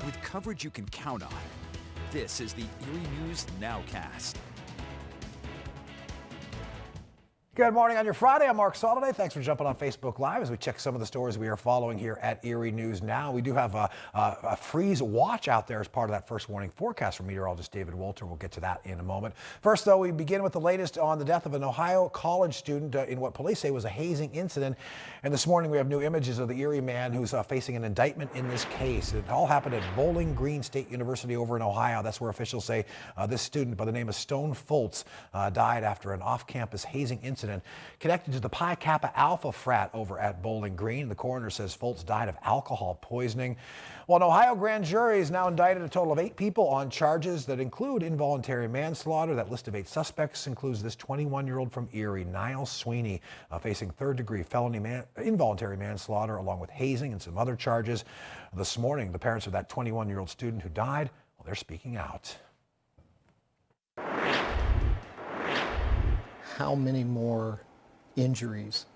with coverage you can count on. This is the Erie News NOWCAST. Good morning on your Friday. I'm Mark Soliday. Thanks for jumping on Facebook Live as we check some of the stories we are following here at Erie News Now. We do have a freeze watch out there as part of that first warning forecast from meteorologist David Wolter. We'll get to that in a moment. First, though, we begin with the latest on the death of an Ohio college student in what police say was a hazing incident. And this morning we have new images of the Erie man who's facing an indictment in this case. It all happened at Bowling Green State University over in Ohio. That's where officials say this student by the name of Stone Fultz died after an off-campus hazing incident connected to the Pi Kappa Alpha frat over at Bowling Green. The coroner says Fultz died of alcohol poisoning. Well, an Ohio grand jury has now indicted a total of 8 people on charges that include involuntary manslaughter. That list of 8 suspects includes this 21-year-old from Erie, Niles Sweeney, facing third-degree felony involuntary manslaughter along with hazing and some other charges. This morning, the parents of that 21-year-old student who died, well, they're speaking out. How many more injuries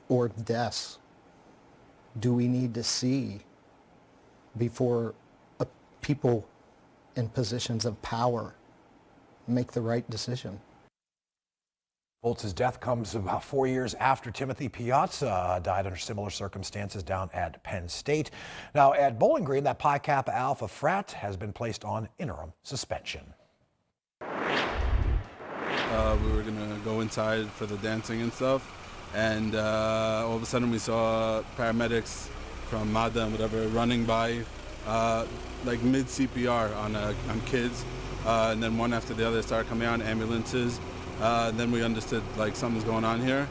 or deaths do we need to see before people in positions of power make the right decision? Fultz's death comes about 4 years after Timothy Piazza died under similar circumstances down at Penn State. Now at Bowling Green, that Pi Kappa Alpha frat has been placed on interim suspension. We were gonna go inside for the dancing and stuff, and all of a sudden we saw paramedics from MADA and whatever running by, like mid CPR on kids, and then one after the other started coming out, ambulances. And then we understood like something's going on here.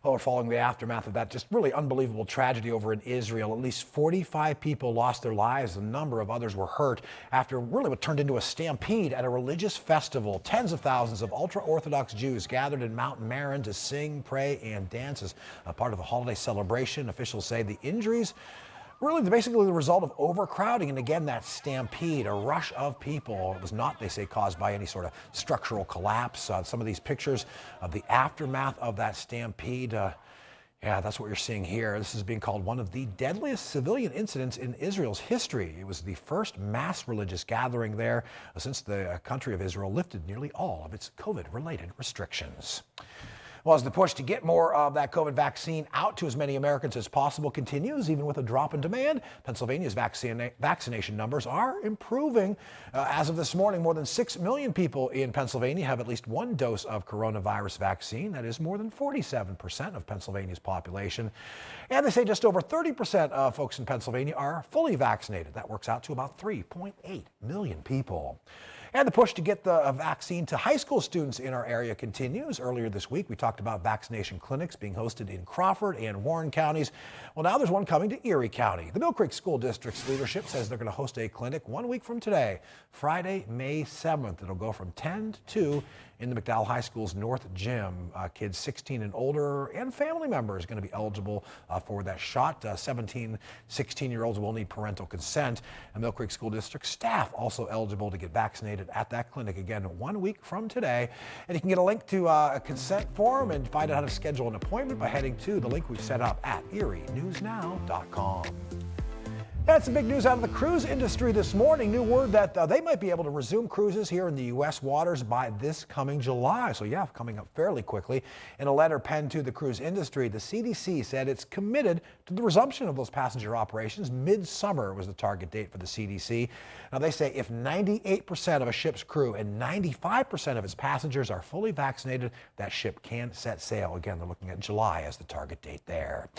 Well, we're following the aftermath of that just really unbelievable tragedy over in Israel. At least 45 people lost their lives. A number of others were hurt after really what turned into a stampede at a religious festival. Tens of thousands of ultra-Orthodox Jews gathered in Mount Meron to sing, pray, and dance as a part of the holiday celebration. Officials say the injuries really basically the result of overcrowding and again that stampede, a rush of people. It was not, they say, caused by any sort of structural collapse. Some of these pictures of the aftermath of that stampede, yeah, that's what you're seeing here. This is being called one of the deadliest civilian incidents in Israel's history. It was the first mass religious gathering there since the country of Israel lifted nearly all of its COVID-related restrictions. Well, as the push to get more of that COVID vaccine out to as many Americans as possible continues, even with a drop in demand, Pennsylvania's vaccination numbers are improving. As of this morning, more than 6 million people in Pennsylvania have at least one dose of coronavirus vaccine. That is more than 47% of Pennsylvania's population. And they say just over 30% of folks in Pennsylvania are fully vaccinated. That works out to about 3.8 million people. And the push to get the vaccine to high school students in our area continues. Earlier this week, we talked about vaccination clinics being hosted in Crawford and Warren counties. Well, now there's one coming to Erie County. The Mill Creek School District's leadership says they're going to host a clinic 1 week from today, Friday, May 7th. It'll go from 10 to 2 in the McDowell High School's North Gym. Kids 16 and older and family members are going to be eligible for that shot. 17, 16-year-olds will need parental consent. And Mill Creek School District staff also eligible to get vaccinated at that clinic again 1 week from today. And you can get a link to a consent form and find out how to schedule an appointment by heading to the link we've set up at erienewsnow.com. That's some big news out of the cruise industry this morning. New word that they might be able to resume cruises here in the U.S. waters by this coming July. So yeah, coming up fairly quickly. In a letter penned to the cruise industry, the CDC said it's committed to the resumption of those passenger operations. Mid-summer was the target date for the CDC. Now they say if 98% of a ship's crew and 95% of its passengers are fully vaccinated, that ship can set sail. Again, they're looking at July as the target date there.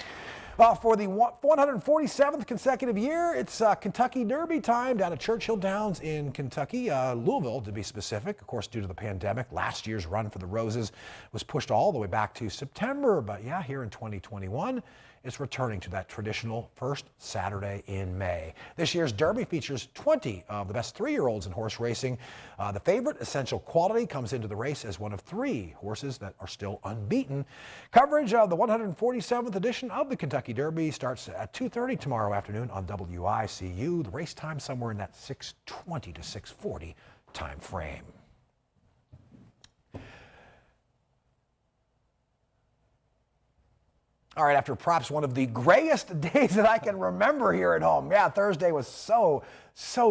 For the 147th consecutive year, it's Kentucky Derby time down at Churchill Downs in Kentucky, Louisville to be specific. Of course, due to the pandemic, last year's run for the Roses was pushed all the way back to September. But yeah, here in 2021, it's returning to that traditional first Saturday in May. This year's Derby features 20 of the best 3-year-olds in horse racing. The favorite, Essential Quality, comes into the race as one of 3 horses that are still unbeaten. Coverage of the 147th edition of the Kentucky Derby starts at 2:30 tomorrow afternoon on WICU. The race time somewhere in that 6:20 to 6:40 time frame. All right, after props, one of the grayest days that I can remember here at home. Yeah, Thursday was so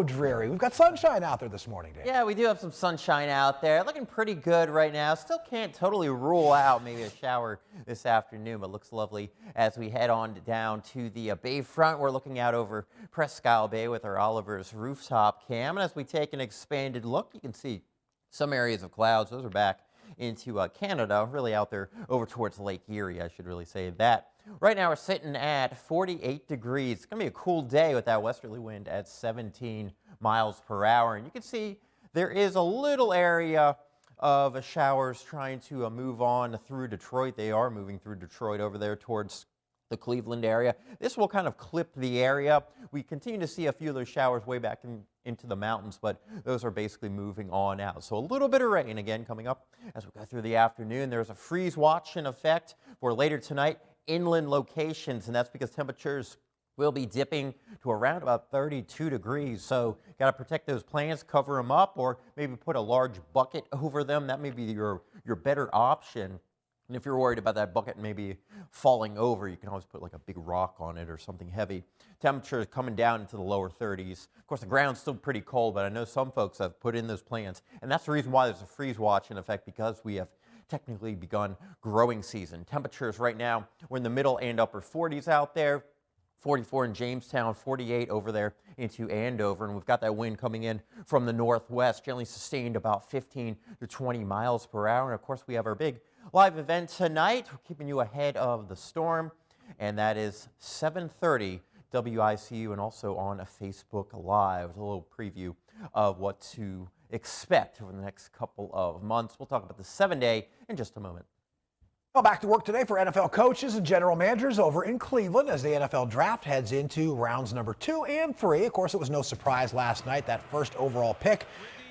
dreary. We've got sunshine out there this morning, Dave. Yeah, we do have some sunshine out there. Looking pretty good right now. Still can't totally rule out maybe a shower this afternoon, but looks lovely as we head on down to the bayfront. We're looking out over Presque Isle Bay with our Oliver's rooftop cam. And as we take an expanded look, you can see some areas of clouds. Those are back into Canada, really out there over towards Lake Erie, I should really say that. Right now we're sitting at 48 degrees. It's going to be a cool day with that westerly wind at 17 miles per hour. And you can see there is a little area of showers trying to move on through Detroit. They are moving through Detroit over there towards the Cleveland area. This will kind of clip the area. We continue to see a few of those showers way back into the mountains, but those are basically moving on out. So a little bit of rain again coming up as we go through the afternoon. There's a freeze watch in effect for later tonight, inland locations, and that's because temperatures will be dipping to around about 32 degrees. So got to protect those plants, cover them up, or maybe put a large bucket over them. That may be your better option. And if you're worried about that bucket maybe falling over, you can always put like a big rock on it or something heavy. Temperature is coming down into the lower 30s. Of course, the ground's still pretty cold, but I know some folks have put in those plants. And that's the reason why there's a freeze watch in effect, because we have technically begun growing season. Temperatures right now, we're in the middle and upper 40s out there. 44 in Jamestown, 48 over there into Andover, and we've got that wind coming in from the northwest, generally sustained about 15 to 20 miles per hour. And of course, we have our big live event tonight. We're keeping you ahead of the storm, and that is 7:30 WICU and also on a Facebook Live. A little preview of what to expect over the next couple of months. We'll talk about the 7-day in just a moment. Well, back to work today for NFL coaches and general managers over in Cleveland as the NFL draft heads into rounds number 2 and 3. Of course, it was no surprise last night, that first overall pick.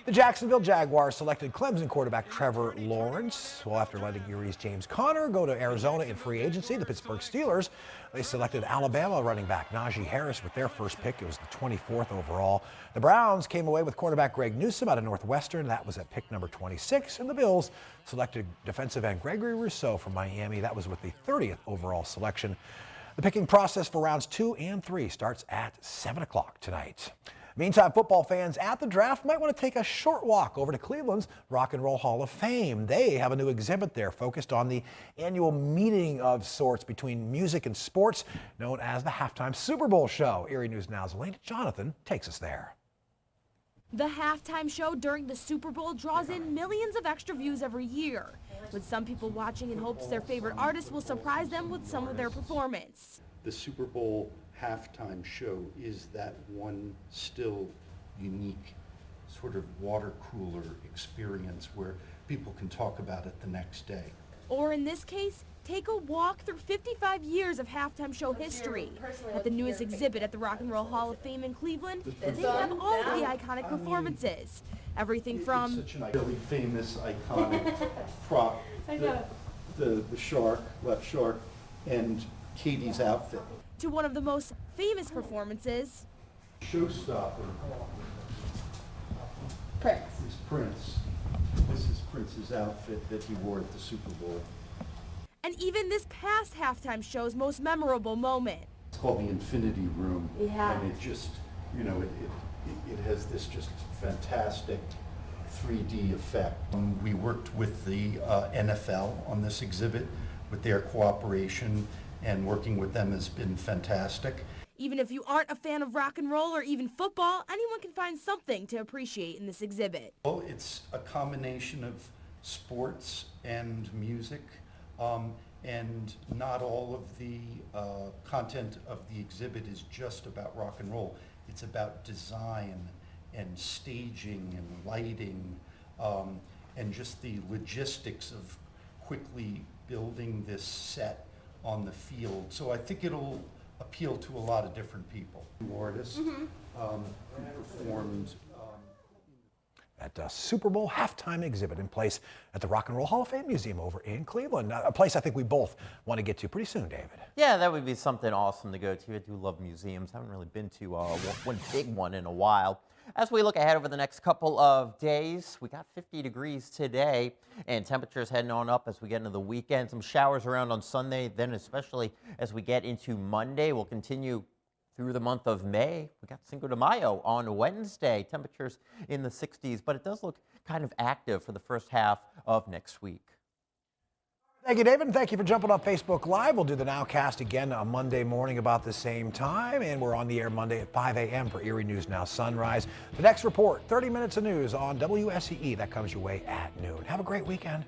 The Jacksonville Jaguars selected Clemson quarterback Trevor Lawrence. Well, after letting Erie's James Conner go to Arizona in free agency, the Pittsburgh Steelers, they selected Alabama running back Najee Harris with their first pick. It was the 24th overall. The Browns came away with quarterback Greg Newsome out of Northwestern. That was at pick number 26. And the Bills selected defensive end Gregory Rousseau from Miami. That was with the 30th overall selection. The picking process for rounds 2 and 3 starts at 7 o'clock tonight. Meantime, football fans at the draft might want to take a short walk over to Cleveland's Rock and Roll Hall of Fame. They have a new exhibit there focused on the annual meeting of sorts between music and sports, known as the Halftime Super Bowl Show. Erie News Now's Elena Jonathan takes us there. The halftime show during the Super Bowl draws in millions of extra views every year, with some people watching in hopes their favorite artist will surprise them with some of their performance. The Super Bowl halftime show is that one still unique sort of water cooler experience where people can talk about it the next day. Or in this case, take a walk through 55 years of halftime show history. At the newest exhibit at the Rock and Roll Hall of Fame in Cleveland, they have all of the iconic performances. Everything from such a really famous, iconic prop, the shark, left shark, and Katie's outfit. To one of the most famous performances, Showstopper. Prince. Is Prince. This is Prince's outfit that he wore at the Super Bowl. and even this past halftime show's most memorable moment. It's called the Infinity Room. Yeah. And it just, you know, it has this just fantastic 3D effect. We worked with the NFL on this exhibit with their cooperation, and working with them has been fantastic. Even if you aren't a fan of rock and roll or even football, anyone can find something to appreciate in this exhibit. Well, it's a combination of sports and music, and not all of the content of the exhibit is just about rock and roll. It's about design and staging and lighting, and just the logistics of quickly building this set on the field. So I think it'll appeal to a lot of different people. Artists who performed at Super Bowl halftime exhibit in place at the Rock and Roll Hall of Fame Museum over in Cleveland. A place I think we both want to get to pretty soon, David. Yeah, that would be something awesome to go to. I do love museums. I haven't really been to one big one in a while. As we look ahead over the next couple of days, we got 50 degrees today, and temperatures heading on up as we get into the weekend. Some showers around on Sunday, then especially as we get into Monday. We'll continue through the month of May. We got Cinco de Mayo on Wednesday, temperatures in the 60s, but it does look kind of active for the first half of next week. Thank you, David, and thank you for jumping on Facebook Live. We'll do the NOWCAST again on Monday morning about the same time, and we're on the air Monday at 5 a.m. for Erie News Now Sunrise. The next report, 30 minutes of news on WSEE. That comes your way at noon. Have a great weekend.